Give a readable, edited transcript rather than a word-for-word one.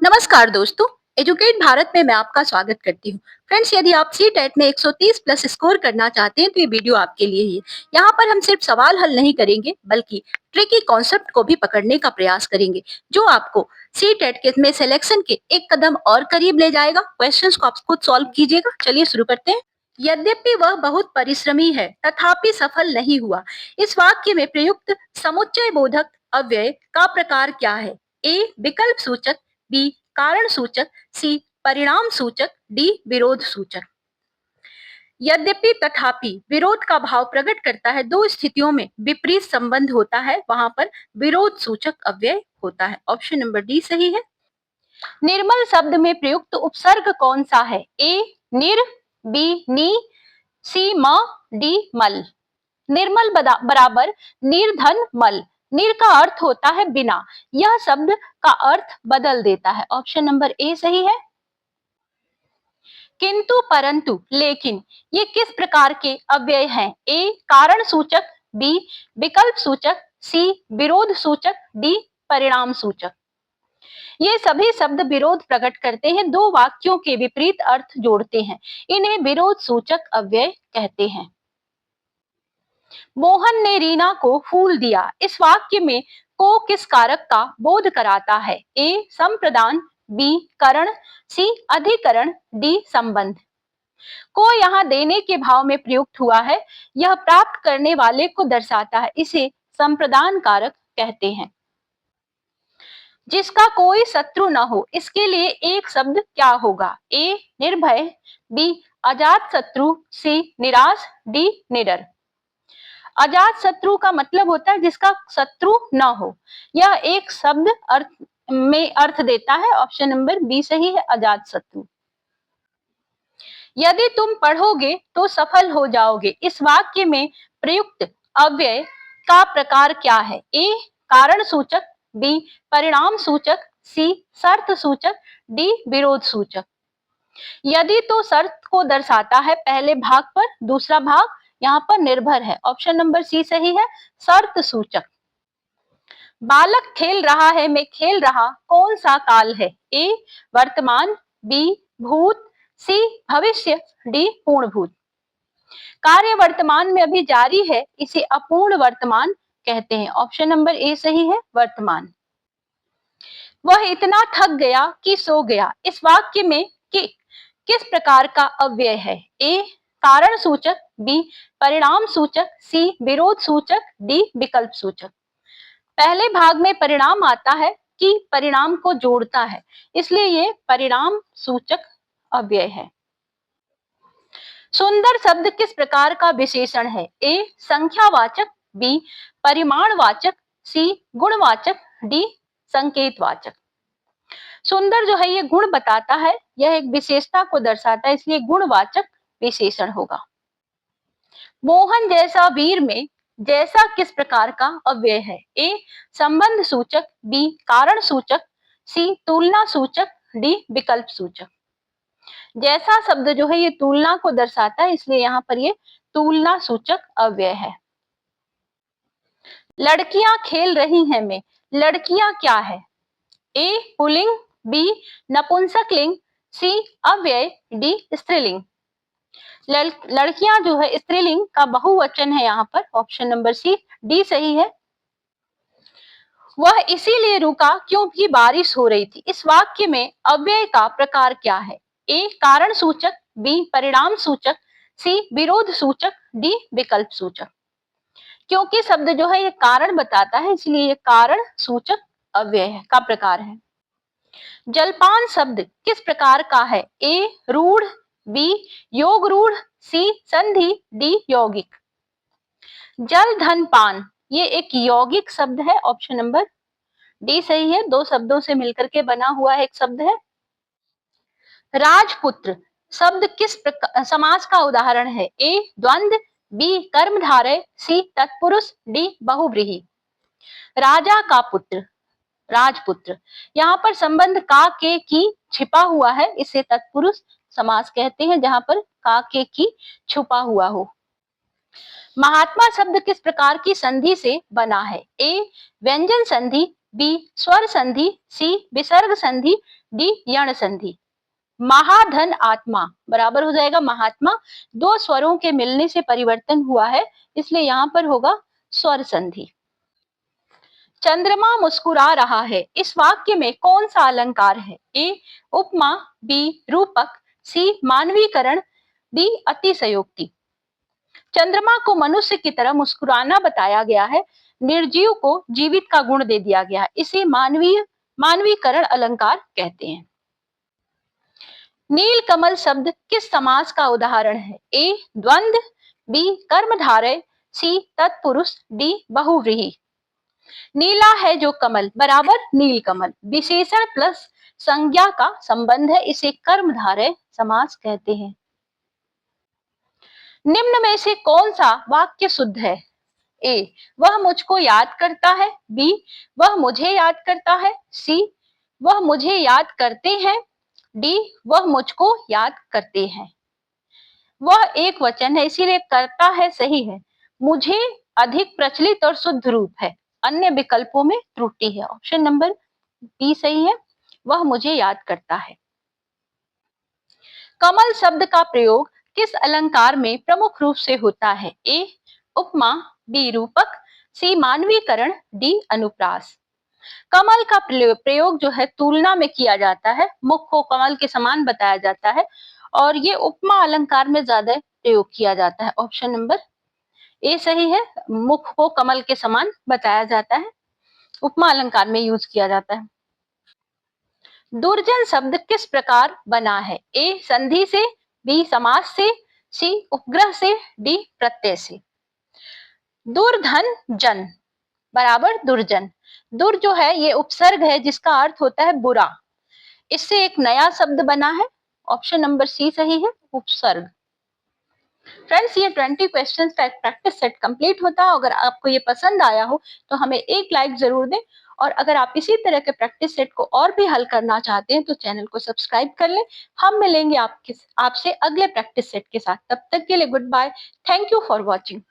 नमस्कार दोस्तों, एजुकेट भारत में मैं आपका स्वागत करती हूँ। फ्रेंड्स, यदि आप सी टेट में 130 प्लस स्कोर करना चाहते हैं तो ये वीडियो आपके लिए ही है। यहाँ पर हम सिर्फ सवाल हल नहीं करेंगे बल्कि ट्रिकी कॉन्सेप्ट को भी पकड़ने का प्रयास करेंगे, जो आपको सी टेट के में सिलेक्शन के एक कदम और करीब ले जाएगा। क्वेश्चंस को आप खुद सॉल्व कीजिएगा। चलिए शुरू करते हैं। यद्यपि वह बहुत परिश्रमी है तथापि सफल नहीं हुआ। इस वाक्य में प्रयुक्त समुच्चय बोधक अव्यय का प्रकार क्या है? ए विकल्प सूचक, बी कारण सूचक, सी परिणाम सूचक, डी विरोध सूचक। यद्यपि तथापि विरोध का भाव प्रकट करता है। दो स्थितियों में विपरीत संबंध होता है, वहां पर विरोध सूचक अव्यय होता है। ऑप्शन नंबर डी सही है। निर्मल शब्द में प्रयुक्त उपसर्ग कौन सा है? ए निर, बी नी, सी म, डी मल। निर्मल बराबर निर्धन मल। निर का अर्थ होता है बिना, यह शब्द का अर्थ बदल देता है। ऑप्शन नंबर ए सही है। किंतु, परंतु, लेकिन ये किस प्रकार के अव्यय हैं? ए कारण सूचक, बी विकल्प सूचक, सी विरोध सूचक, डी परिणाम सूचक। ये सभी शब्द विरोध प्रकट करते हैं, दो वाक्यों के विपरीत अर्थ जोड़ते हैं। इन्हें विरोध सूचक अव्यय कहते हैं। मोहन ने रीना को फूल दिया। इस वाक्य में को किस कारक का बोध कराता है? ए संप्रदान, बी करण, सी अधिकरण, डी संबंध। को यहाँ देने के भाव में प्रयुक्त हुआ है। यह प्राप्त करने वाले को दर्शाता है। इसे संप्रदान कारक कहते हैं। जिसका कोई शत्रु न हो, इसके लिए एक शब्द क्या होगा? ए निर्भय, बी अजात शत्रु, सी निराश, डी निडर। अजात शत्रु का मतलब होता है जिसका शत्रु न हो। यह एक शब्द अर्थ देता है। ऑप्शन नंबर बी सही है, अजात शत्रु। यदि तुम पढ़ोगे तो सफल हो जाओगे। इस वाक्य में प्रयुक्त अव्यय का प्रकार क्या है? ए कारण सूचक, बी परिणाम सूचक, सी शर्त सूचक, डी विरोध सूचक। यदि तो शर्त को दर्शाता है पहले भाग पर, दूसरा भाग यहाँ पर निर्भर है। ऑप्शन नंबर सी सही है, शर्त सूचक। बालक खेल रहा है, मैं खेल रहा, कौन सा काल है? ए वर्तमान, बी भूत, सी भविष्य, डी पूर्ण भूत। कार्य वर्तमान में अभी जारी है, इसे अपूर्ण वर्तमान कहते हैं। ऑप्शन नंबर ए सही है, वर्तमान। वह इतना थक गया कि सो गया। इस वाक्य में किस प्रकार का अव्यय है? ए कारण सूचक, बी परिणाम सूचक, सी विरोध सूचक, डी विकल्प सूचक। पहले भाग में परिणाम आता है कि परिणाम को जोड़ता है, इसलिए ये परिणाम सूचक अव्यय है। सुंदर शब्द किस प्रकार का विशेषण है? ए संख्यावाचक, बी परिमाणवाचक, सी गुणवाचक, डी संकेतवाचक। सुंदर जो है ये गुण बताता है, यह एक विशेषता को दर्शाता है, इसलिए गुणवाचक विशेषण होगा। मोहन जैसा वीर में जैसा किस प्रकार का अव्यय है? ए संबंध सूचक, बी कारण सूचक, सी तुलना सूचक, डी विकल्प सूचक। जैसा शब्द जो है ये तुलना को दर्शाता है, इसलिए यहाँ पर ये तुलना सूचक अव्यय है। लड़कियां खेल रही हैं में लड़कियां क्या है? ए पुल्लिंग, बी नपुंसकलिंग, सी अव्यय, डी स्त्रीलिंग। लड़कियां जो है स्त्रीलिंग का बहुवचन है यहाँ पर। ऑप्शन नंबर सी डी सही है। वह इसीलिए रुका क्योंकि बारिश हो रही थी। इस वाक्य में अव्यय का प्रकार क्या है? ए कारण सूचक, बी परिणाम सूचक, सी विरोध सूचक, डी विकल्प सूचक। क्योंकि शब्द जो है ये कारण बताता है, इसलिए ये कारण सूचक अव्यय का प्रकार है। जलपान शब्द किस प्रकार का है? ए रूढ़, बी योग रूढ़, सी संधि, डी यौगिक। जल धन पान ये एक यौगिक शब्द है। ऑप्शन नंबर डी सही है, दो शब्दों से मिलकर के बना हुआ एक शब्द है। राजपुत्र शब्द किस समास का उदाहरण है? ए द्वंद्व, बी कर्मधारय, सी तत्पुरुष, डी बहुव्रीहि। राजा का पुत्र, राजपुत्र, यहाँ पर संबंध का के की छिपा हुआ है, इसे तत्पुरुष समास कहते हैं, जहां पर का के की छुपा हुआ हो। महात्मा शब्द किस प्रकार की संधि से बना है? ए व्यंजन संधि, बी स्वर संधि, सी विसर्ग संधि, डी यण संधि। महाधन आत्मा बराबर हो जाएगा महात्मा, दो स्वरों के मिलने से परिवर्तन हुआ है, इसलिए यहाँ पर होगा स्वर संधि। चंद्रमा मुस्कुरा रहा है, इस वाक्य में कौन सा अलंकार है? ए उपमा, बी रूपक, सी मानवीकरण, डी अतिशयोक्ति। चंद्रमा को मनुष्य की तरह मुस्कुराना बताया गया है, निर्जीव को जीवित का गुण दे दिया गया है, इसे मानवीकरण अलंकार कहते हैं। नील कमल शब्द किस समास का उदाहरण है? ए द्वंद्व, बी कर्मधारय, सी तत्पुरुष, डी बहुव्रीहि। नीला है जो कमल बराबर नील कमल, विशेषण प्लस संज्ञा का संबंध है, इसे कर्मधारय समास कहते हैं। निम्न में से कौन सा वाक्य शुद्ध है? ए वह मुझको याद करता है, बी वह मुझे याद करता है, सी वह मुझे याद करते हैं, डी वह मुझको याद करते हैं। वह एक वचन है इसीलिए करता है सही है, मुझे अधिक प्रचलित और शुद्ध रूप है, अन्य विकल्पों में त्रुटि है। ऑप्शन नंबर बी सही है, वह मुझे याद करता है। कमल शब्द का प्रयोग किस अलंकार में प्रमुख रूप से होता है? ए उपमा, बी रूपक, सी मानवीकरण, डी अनुप्रास। कमल का प्रयोग जो है तुलना में किया जाता है, मुख को कमल के समान बताया जाता है और ये उपमा अलंकार में ज्यादा प्रयोग किया जाता है। ऑप्शन नंबर ए सही है, मुख को कमल के समान बताया जाता है, उपमा अलंकार में यूज किया जाता है। दुर्जन शब्द किस प्रकार बना है? ए संधि से, बी समास से, सी उपग्रह से, डी प्रत्यय से। दुर्धन जन बराबर दुर्जन, दुर जो है ये उपसर्ग है जिसका अर्थ होता है बुरा, इससे एक नया शब्द बना है। ऑप्शन नंबर सी सही है, उपसर्ग। फ्रेंड्स ये 20 क्वेश्चंस का एक प्रैक्टिस सेट कंप्लीट होता है। अगर आपको ये पसंद आया हो तो हमें एक लाइक जरूर दें, और अगर आप इसी तरह के प्रैक्टिस सेट को और भी हल करना चाहते हैं तो चैनल को सब्सक्राइब कर लें। हम मिलेंगे आपसे अगले प्रैक्टिस सेट के साथ, तब तक के लिए goodbye, thank you for watching.